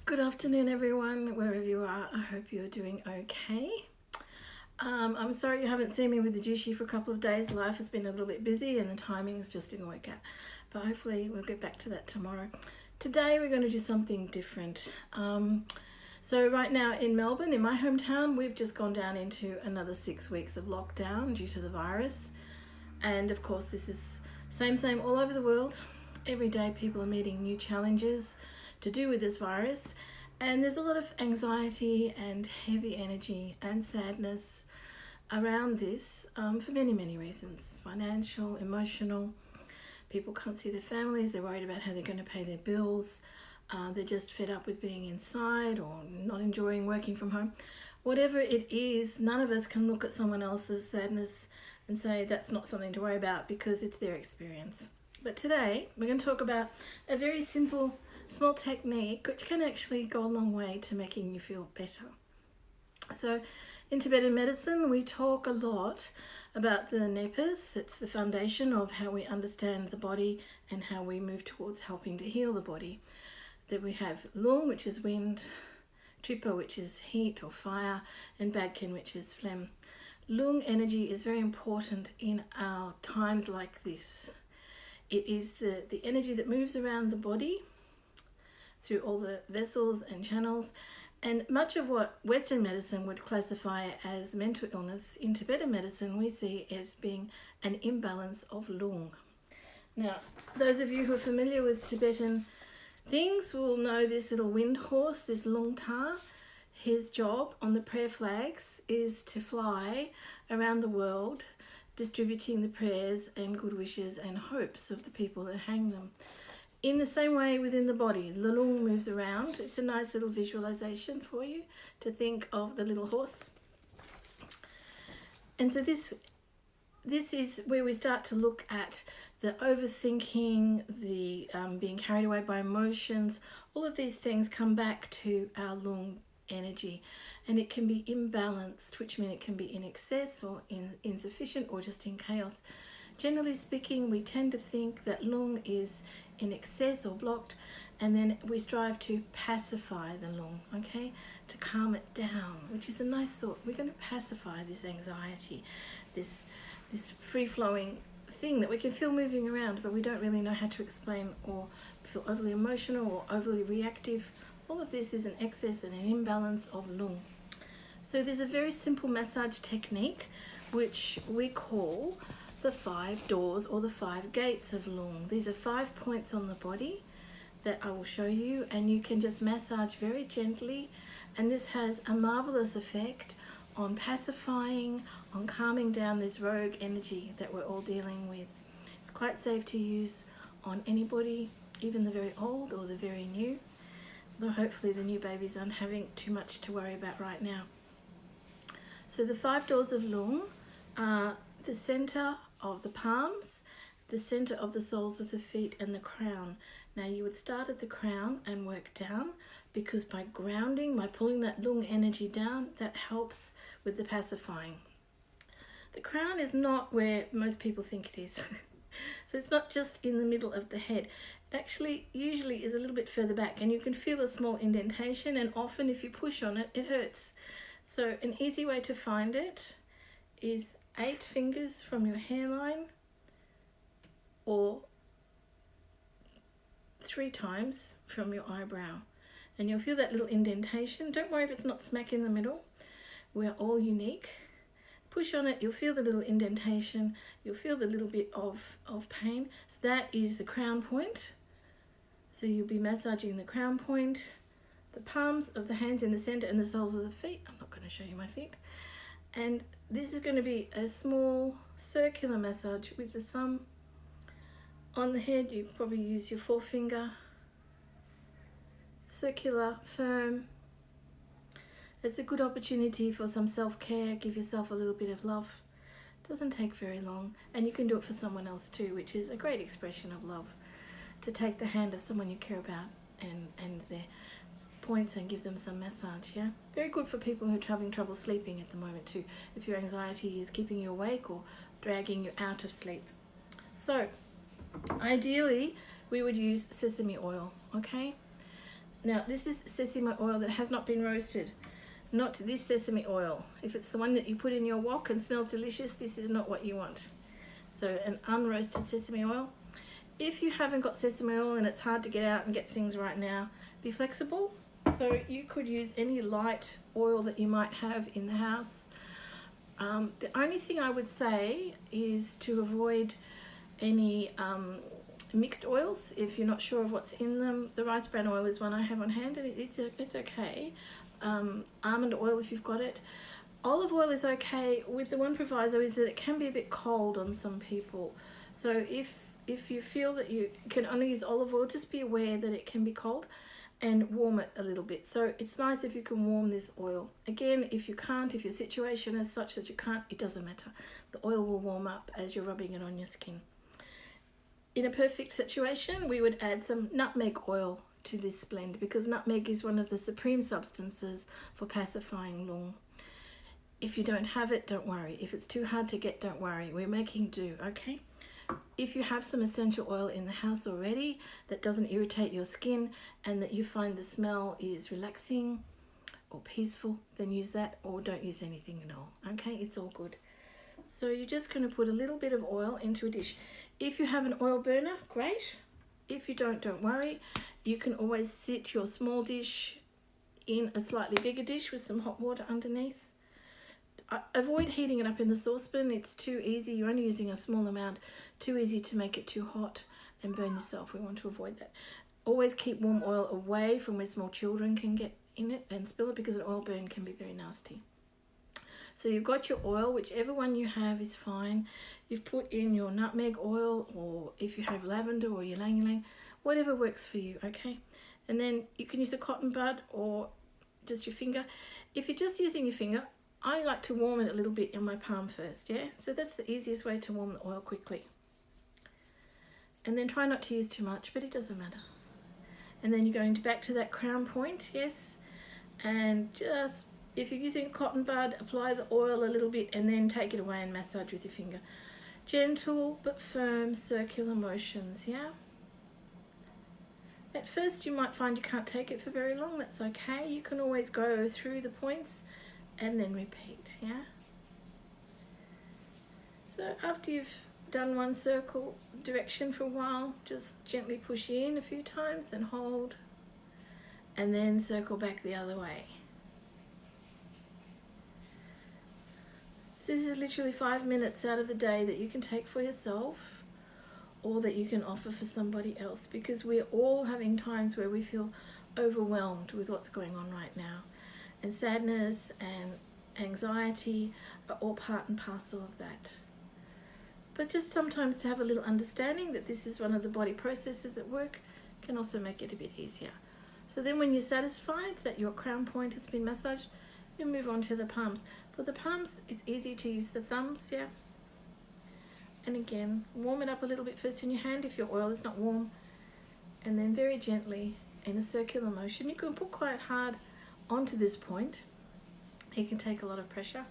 Good afternoon, everyone, wherever you are. I hope you're doing okay. I'm sorry you haven't seen me with the Jushi for a couple of days. Life has been a little bit busy and the timings just didn't work out. But hopefully we'll get back to that tomorrow. Today we're going to do something different. So right now in Melbourne, in my hometown, we've just gone down into another 6 weeks of lockdown due to the virus. And of course this is same all over the world. Every day people are meeting new challenges to do with this virus, and there's a lot of anxiety and heavy energy and sadness around this for many reasons: financial, emotional. People can't see their families, they're worried about how they're going to pay their bills, they're just fed up with being inside or not enjoying working from home. Whatever it is, none of us can look at someone else's sadness and say that's not something to worry about because it's their experience. But today we're going to talk about a very simple small technique which can actually go a long way to making you feel better. So in Tibetan medicine we talk a lot about the nepas. That's the foundation of how we understand the body and how we move towards helping to heal the body. Then we have lung, which is wind, tripa, which is heat or fire, and badkin, which is phlegm. Lung energy is very important in our times like this. It is the energy that moves around the body through all the vessels and channels, and much of what Western medicine would classify as mental illness, in Tibetan medicine we see as being an imbalance of lung. Now, those of you who are familiar with Tibetan things will know this little wind horse, this lung ta. His job on the prayer flags is to fly around the world distributing the prayers and good wishes and hopes of the people that hang them. In the same way within the body, the lung moves around. It's a nice little visualization for you to think of the little horse. And so this is where we start to look at the overthinking, the being carried away by emotions. All of these things come back to our lung energy, and it can be imbalanced, which means it can be in excess or insufficient or just in chaos. Generally speaking, we tend to think that lung is in excess or blocked, and then we strive to pacify the lung, okay, to calm it down, which is a nice thought. We're going to pacify this anxiety, this free-flowing thing that we can feel moving around, but we don't really know how to explain, or feel overly emotional or overly reactive. All of this is an excess and an imbalance of lung. So there's a very simple massage technique which we call the 5 doors or the 5 gates of lung. These are 5 points on the body that I will show you, and you can just massage very gently, and this has a marvelous effect on pacifying, on calming down this rogue energy that we're all dealing with. It's quite safe to use on anybody, even the very old or the very new, though hopefully the new babies aren't having too much to worry about right now. So the 5 doors of lung are the center of the palms, the center of the soles of the feet, and the crown. Now you would start at the crown and work down, because by grounding, by pulling that lung energy down, that helps with the pacifying. The crown is not where most people think it is. So it's not just in the middle of the head. It actually usually is a little bit further back, and you can feel a small indentation, and often if you push on it, it hurts. So an easy way to find it is 8 fingers from your hairline, or 3 times from your eyebrow, and you'll feel that little indentation. Don't worry if it's not smack in the middle. We're all unique. Push on it, you'll feel the little indentation, you'll feel the little bit of pain. So that is the crown point. So you'll be massaging the crown point, the palms of the hands in the center, and the soles of the feet. I'm not going to show you my feet. And this is going to be a small circular massage with the thumb. On the head, you probably use your forefinger. Circular, firm. It's a good opportunity for some self-care. Give yourself a little bit of love. It doesn't take very long, and you can do it for someone else too, which is a great expression of love. To take the hand of someone you care about and their points and give them some massage. Yeah, very good for people who are having trouble sleeping at the moment too, if your anxiety is keeping you awake or dragging you out of sleep. So ideally we would use sesame oil, okay? Now, this is sesame oil that has not been roasted. Not this sesame oil. If it's the one that you put in your wok and smells delicious, this is not what you want. So an unroasted sesame oil. If you haven't got sesame oil and it's hard to get out and get things right now, be flexible. So you could use any light oil that you might have in the house. The only thing I would say is to avoid any mixed oils if you're not sure of what's in them. The rice bran oil is one I have on hand, and it's okay. Almond oil if you've got it. Olive oil is okay, with the one proviso is that it can be a bit cold on some people. So if you feel that you can only use olive oil, just be aware that it can be cold, and warm it a little bit. So it's nice if you can warm this oil. Again, if you can't, if your situation is such that you can't, it doesn't matter. The oil will warm up as you're rubbing it on your skin. In a perfect situation, we would add some nutmeg oil to this blend, because nutmeg is one of the supreme substances for pacifying lung. If you don't have it, don't worry. If it's too hard to get, don't worry. We're making do, okay? If you have some essential oil in the house already that doesn't irritate your skin and that you find the smell is relaxing or peaceful, then use that, or don't use anything at all, okay? It's all good. So you're just going to put a little bit of oil into a dish. If you have an oil burner, great. If you don't worry. You can always sit your small dish in a slightly bigger dish with some hot water underneath. Avoid heating it up in the saucepan. It's too easy. You're only using a small amount. Too easy to make it too hot and burn yourself. We want to avoid that. Always keep warm oil away from where small children can get in it and spill it, because an oil burn can be very nasty. So you've got your oil, whichever one you have is fine. You've put in your nutmeg oil, or if you have lavender or ylang ylang, whatever works for you, okay? And then you can use a cotton bud or just your finger. If you're just using your finger, I like to warm it a little bit in my palm first, yeah? So that's the easiest way to warm the oil quickly. And then try not to use too much, but it doesn't matter. And then you're going back to that crown point, yes? And just, if you're using a cotton bud, apply the oil a little bit and then take it away and massage with your finger. Gentle but firm circular motions, yeah? At first you might find you can't take it for very long, that's okay. You can always go through the points and then repeat, yeah? So after you've done one circle direction for a while, just gently push in a few times and hold, and then circle back the other way. This is literally 5 minutes out of the day that you can take for yourself, or that you can offer for somebody else, because we're all having times where we feel overwhelmed with what's going on right now. And sadness and anxiety are all part and parcel of that. But just sometimes to have a little understanding that this is one of the body processes at work can also make it a bit easier. So then when you're satisfied that your crown point has been massaged, you move on to the palms. For the palms, it's easy to use the thumbs, yeah? And again, warm it up a little bit first in your hand if your oil is not warm, and then very gently in a circular motion. You can put quite hard onto this point. It can take a lot of pressure.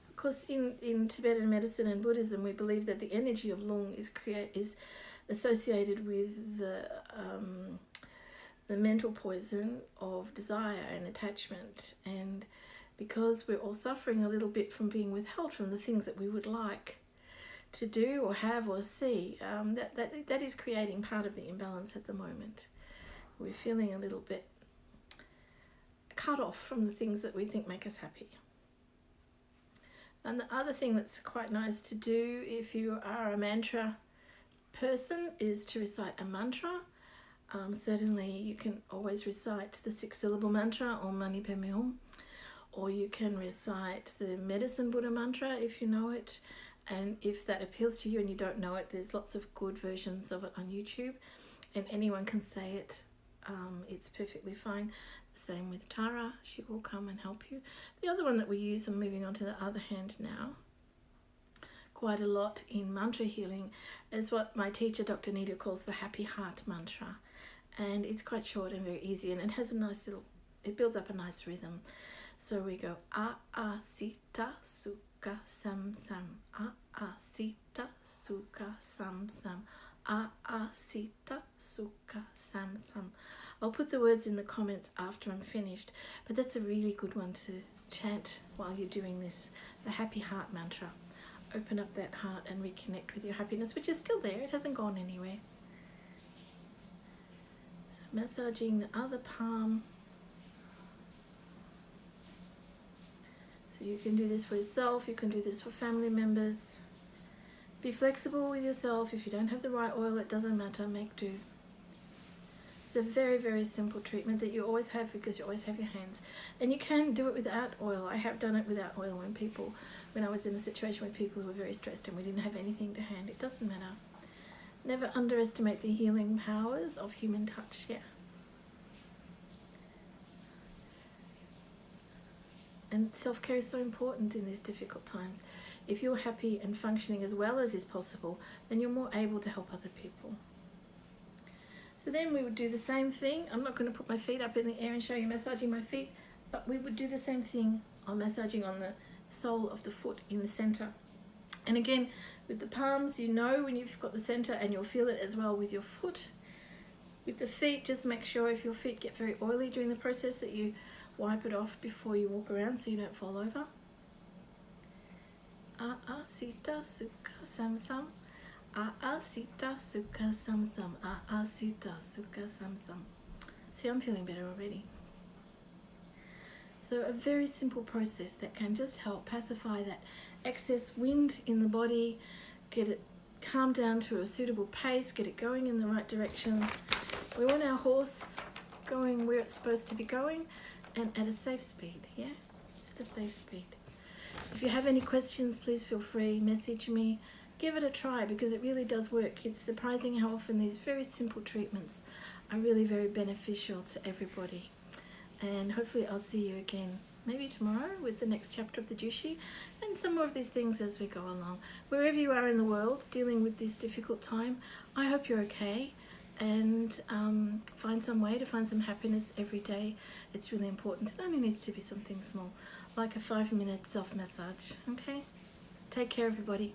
Of course, in Tibetan medicine and Buddhism, we believe that the energy of lung is associated with the mental poison of desire and attachment. And because we're all suffering a little bit from being withheld from the things that we would like to do or have or see, that is creating part of the imbalance at the moment. We're feeling a little bit cut off from the things that we think make us happy. And the other thing that's quite nice to do if you are a mantra person is to recite a mantra. Certainly you can always recite the 6-syllable mantra, Om Mani Padme Hum, or you can recite the Medicine Buddha mantra if you know it. And if that appeals to you and you don't know it, there's lots of good versions of it on YouTube, and anyone can say it. It's perfectly fine. The same with Tara, she will come and help you. The other one that we use, I'm moving on to the other hand now, quite a lot in mantra healing, is what my teacher Dr. Nita calls the happy heart mantra. And it's quite short and very easy, and it has a nice little, it builds up a nice rhythm. So we go A Sita Sukha Sam Sam, A sita sukha sam sam. Sita sukha sam sam. I'll put the words in the comments after I'm finished, but that's a really good one to chant while you're doing this, the happy heart mantra. Open up that heart and reconnect with your happiness, which is still there. It hasn't gone anywhere. So massaging the other palm. So you can do this for yourself, you can do this for family members. Be flexible with yourself. If you don't have the right oil, it doesn't matter, make do. It's a very, very simple treatment that you always have because you always have your hands. And you can do it without oil. I have done it without oil when I was in a situation with people who were very stressed and we didn't have anything to hand. It doesn't matter. Never underestimate the healing powers of human touch, yeah. And self-care is so important in these difficult times. If you're happy and functioning as well as is possible, then you're more able to help other people. So then we would do the same thing. I'm not going to put my feet up in the air and show you massaging my feet, but we would do the same thing on massaging on the sole of the foot in the center. And again, with the palms, you know when you've got the center, and you'll feel it as well with your foot. With the feet, just make sure if your feet get very oily during the process that you wipe it off before you walk around so you don't fall over. Sita sukha sam sam. Sita sukha sam sam. Sita sukha sam sam. See, I'm feeling better already. So a very simple process that can just help pacify that excess wind in the body, get it calmed down to a suitable pace, get it going in the right directions. We want our horse going where it's supposed to be going and at a safe speed, yeah? At a safe speed. If you have any questions, please feel free, message me. Give it a try because it really does work. It's surprising how often these very simple treatments are really very beneficial to everybody. And hopefully I'll see you again maybe tomorrow with the next chapter of the Jushi and some more of these things as we go along. Wherever you are in the world dealing with this difficult time, I hope you're okay, and find some way to find some happiness every day. It's really important. It only needs to be something small, like a 5-minute self-massage, okay? Take care, everybody.